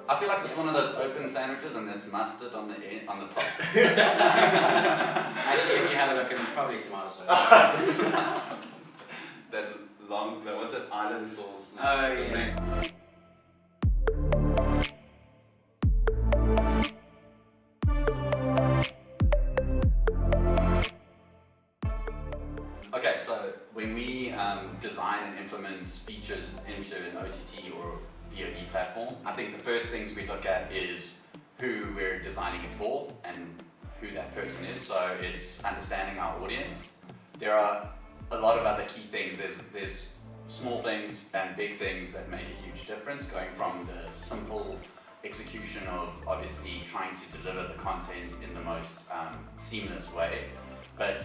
I feel like it's one of those open sandwiches and there's mustard on the end, on the top. Actually, if you have a look, it's probably tomato sauce. That long, what's it, island sauce? Oh, yeah. Okay, so when we design and implement features into an OTT or VOD platform, I think the first things we look at is who we're designing it for and who that person is. So it's understanding our audience. There are a lot of other key things. There's small things and big things that make a huge difference, going from the simple execution of obviously trying to deliver the content in the most seamless way, but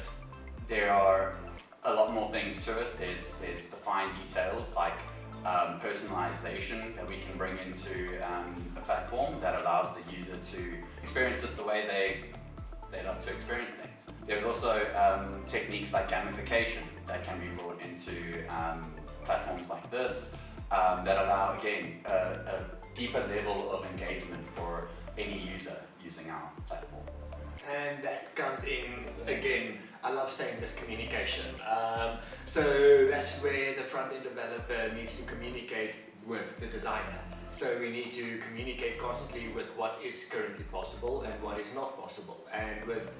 there are a lot more things to it. There's defined details like personalization that we can bring into a platform that allows the user to experience it the way they love to experience things. There's also techniques like gamification that can be brought into platforms like this that allow, again, a deeper level of engagement for any user using our platform. And that comes in, again, I love saying this, communication. So that's where the front-end developer needs to communicate with the designer. So we need to communicate constantly with what is currently possible and what is not possible. And with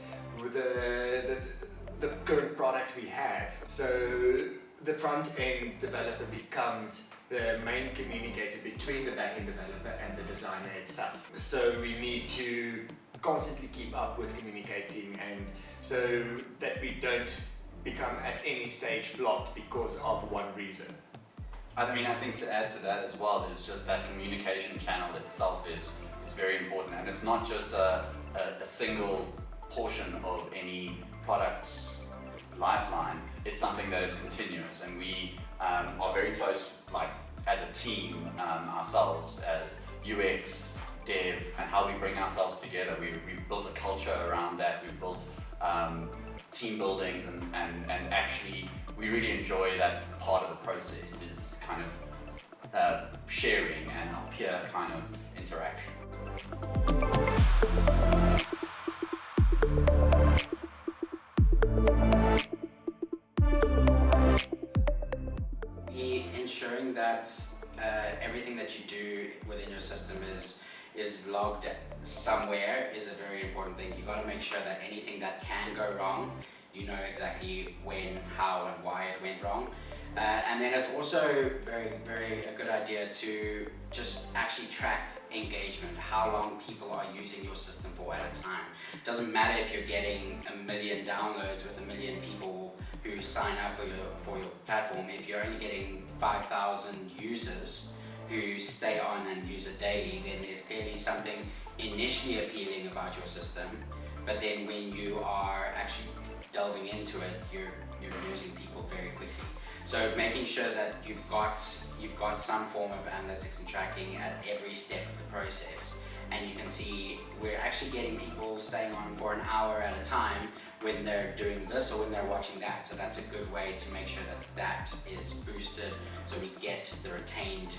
the current product we have, so the front-end developer becomes the main communicator between the back-end developer and the designer itself. So we need to constantly keep up with communicating, and so that we don't become at any stage blocked because of one reason. I mean, I think to add to that as well is just that communication channel itself is very important, and it's not just a single portion of any product's lifeline. It's something that is continuous, and we are very close, like as a team ourselves, as UX, dev, and how we bring ourselves together. We've built a culture around that. We've built team buildings, and actually we really enjoy that part of the process is kind of sharing and peer kind of interaction. Ensuring that everything that you do within your system is logged somewhere is a very important thing. You got to make sure that anything that can go wrong, you know exactly when, how, and why it went wrong. And then it's also very a good idea to just actually track engagement, how long people are using your system for at a time. It doesn't matter if you're getting 1 million downloads with 1 million people who sign up for your platform. If you're only getting 5,000 users who stay on and use it daily, then there's clearly something initially appealing about your system, but then when you are actually delving into it, you're losing people very quickly. So making sure that you've got some form of analytics and tracking at every step of the process, and you can see we're actually getting people staying on for an hour at a time when they're doing this or when they're watching that. So that's a good way to make sure that is boosted, so we get the retained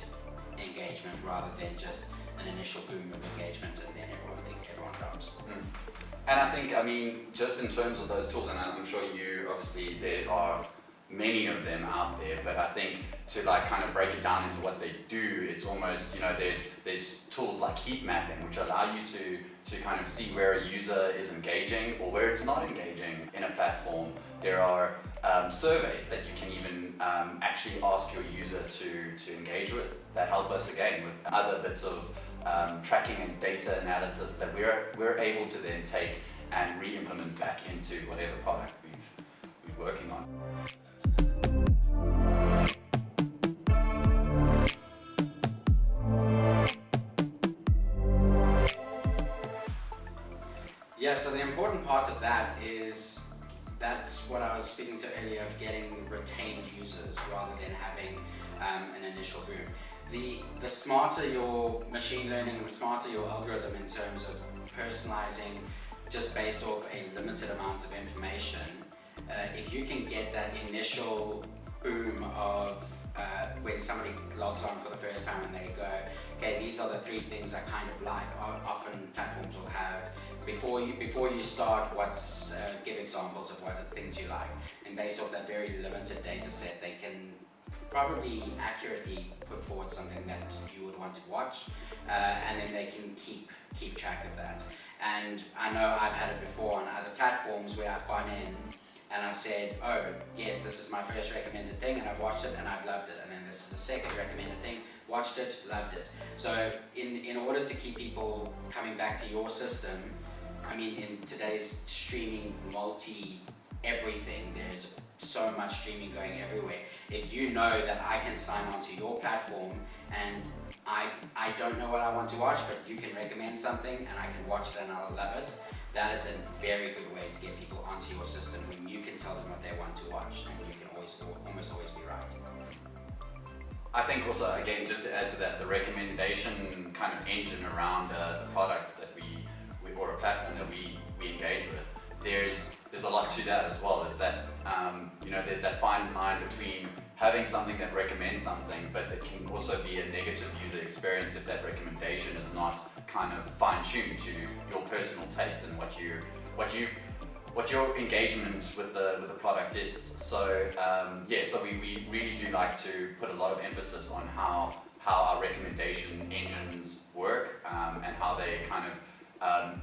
engagement rather than just an initial boom of engagement and then everyone drops. And I think, I mean, just in terms of those tools, and I'm sure obviously there are many of them out there, but I think to like kind of break it down into what they do, it's almost, there's tools like heat mapping, which allow you to kind of see where a user is engaging or where it's not engaging in a platform. There are surveys that you can even actually ask your user to engage with that help us again with other bits of tracking and data analysis that we're able to then take and re-implement back into whatever product we're working on. Yeah, so the important part of that is, that's what I was speaking to earlier, of getting retained users rather than having an initial boom. The smarter your machine learning and the smarter your algorithm in terms of personalizing just based off a limited amount of information, if you can get that initial boom of when somebody logs on for the first time and they go, okay, these are the 3 things I kind of like. Often platforms will have, before you start, give examples of what the things you like. And based off that very limited data set, they can probably accurately put forward something that you would want to watch, and then they can keep track of that. And I know I've had it before on other platforms where I've gone in and I've said, oh yes, this is my first recommended thing and I've watched it and I've loved it, and then this is the second recommended thing, watched it, loved it. So in order to keep people coming back to your system, I mean, in today's streaming everything, there's so much streaming going everywhere. If you know that I can sign on to your platform and I don't know what I want to watch, but you can recommend something and I can watch it and I'll love it, that is a very good way to get people onto your system when you can tell them what they want to watch and you can almost always be right. I think also, again, just to add to that, the recommendation kind of engine around a product that we or a platform that we engage with, there's a lot to that as well. Is that there's that fine line between having something that recommends something, but that can also be a negative user experience if that recommendation is not kind of fine-tuned to your personal taste and what your engagement with the product is. So so we really do like to put a lot of emphasis on how our recommendation engines work, and how they kind of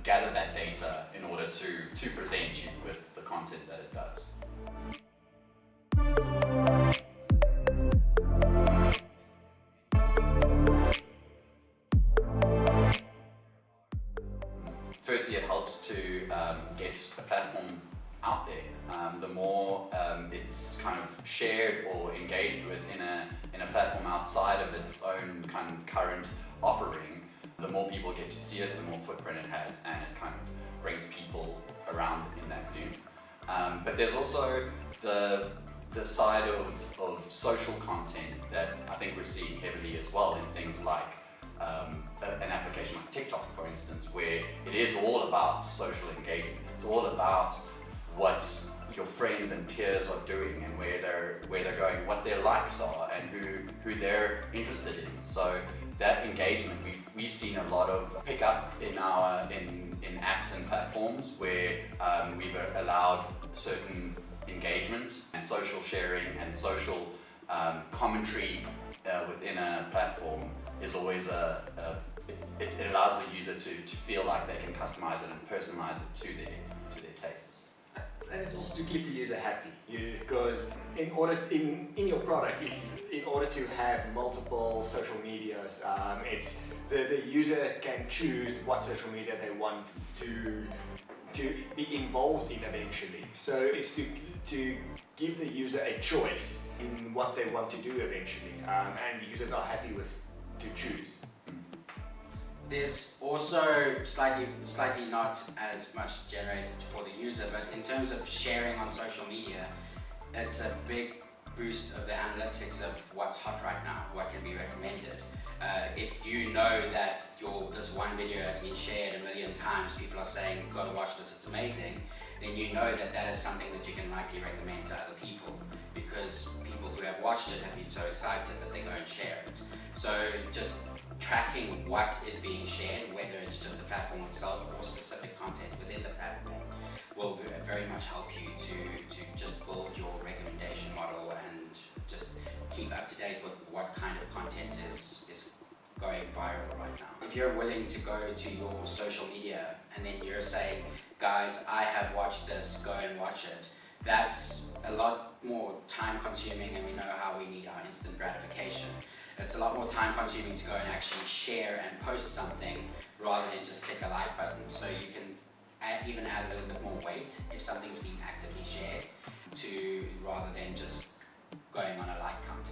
gather that data in order to present you with the content that it does. Firstly, it helps to get a platform out there. The more it's kind of shared or engaged with in a platform outside of its own kind of current offering, the more people get to see it, the more footprint it has, and it kind of brings people around in that view. But there's also the side of social content that I think we're seeing heavily as well in things like an application like TikTok, for instance, where it is all about social engagement. It's all about what your friends and peers are doing and where they're going, what their likes are, and who they're interested in. So that engagement, we've seen a lot of pickup in apps and platforms where we've allowed certain engagement and social sharing and social commentary within a platform is always it allows the user to feel like they can customize it and personalize it to their tastes. And it's also to keep the user happy, because in your product, in order to have multiple social medias, it's the user can choose what social media they want to be involved in eventually. So it's to give the user a choice in what they want to do eventually, and the users are happy to choose. There's also slightly not as much generated for the user, but in terms of sharing on social media, it's a big boost of the analytics of what's hot right now, what can be recommended. If you know that this one video has been shared 1 million times, people are saying, go watch this, it's amazing, then you know that is something that you can likely recommend to other people, because people who have watched it have been so excited that they go and share it. So just tracking what is being shared, whether it's just the platform itself or specific content within the platform, will very much help you to just build your recommendation model and just keep up to date with what kind of content is going viral right now. If you're willing to go to your social media and then you're saying, guys, I have watched this, go and watch it, that's a lot more time consuming, and we know how we need our instant gratification. It's a lot more time consuming to go and actually share and post something rather than just click a like button. So you can even add a little bit more weight if something's being actively shared, rather than just going on a like count.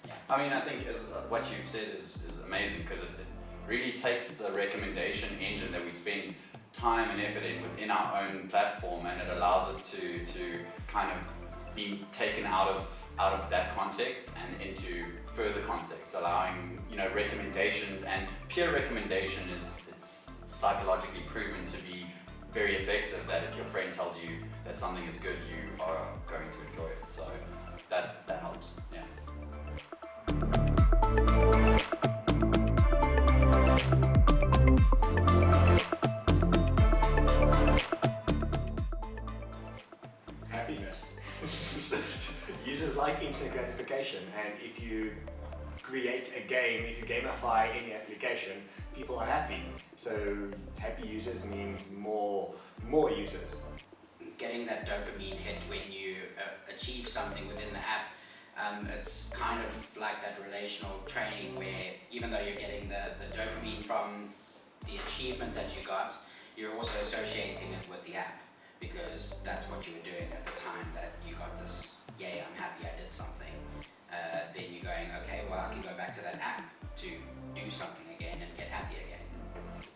Yeah. I mean, I think what you've said is amazing, because it really takes the recommendation engine that we spend time and effort in within our own platform, and it allows it to kind of be taken out of that context and into further context, allowing recommendations, and peer recommendation it's psychologically proven to be very effective, that if your friend tells you that something is good, you are going to enjoy it. So that helps. Yeah. gamification, and if you create a game, if you gamify any application, people are happy. So happy users means more users. Getting that dopamine hit when you achieve something within the app, it's kind of like that relational training where even though you're getting the dopamine from the achievement that you got, you're also associating it with the app because that's what you were doing at the time that you got this, yay, I'm happy I did something. Then you're going, okay, well I can go back to that app to do something again and get happy again.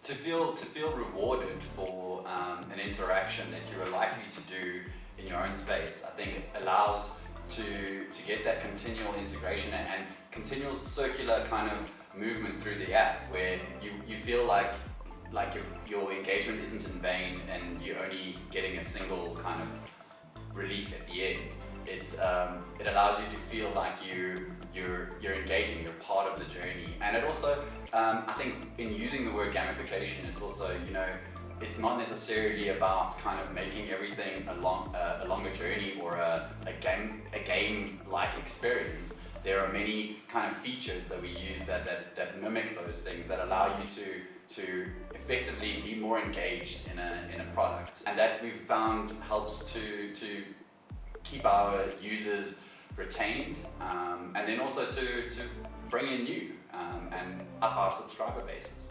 To feel rewarded for an interaction that you are likely to do in your own space, I think it allows to get that continual integration and continual circular kind of movement through the app where you feel like your engagement isn't in vain and you're only getting a single kind of relief at the end. It allows you to feel like you're engaging, you're part of the journey, and it also I think in using the word gamification, it's also, you know, it's not necessarily about kind of making everything a longer journey or a game-like experience. There are many kind of features that we use that mimic those things, that allow you to effectively be more engaged in a product, and that we've found helps to keep our users retained, and then also to bring in new and up our subscriber bases.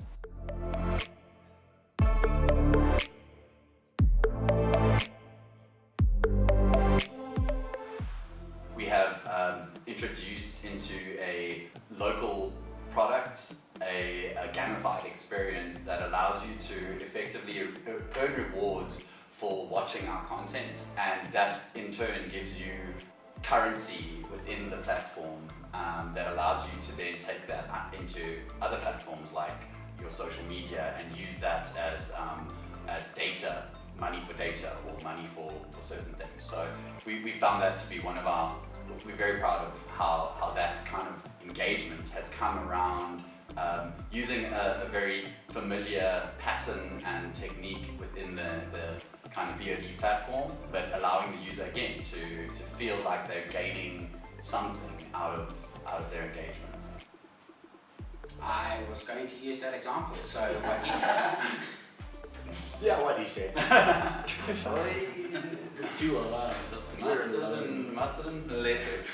We have introduced into a local product a gamified experience that allows you to effectively earn rewards for watching our content, and that in turn gives you currency within the platform that allows you to then take that into other platforms like your social media and use that as data, money for data or money for certain things. So we found that to be we're very proud of how that kind of engagement has come around, using a very familiar pattern and technique within the kind of VOD platform, but allowing the user again to feel like they're gaining something out of their engagement. I was going to use that example, so what he said. Yeah, what he said. The two of us. Mustard and lettuce.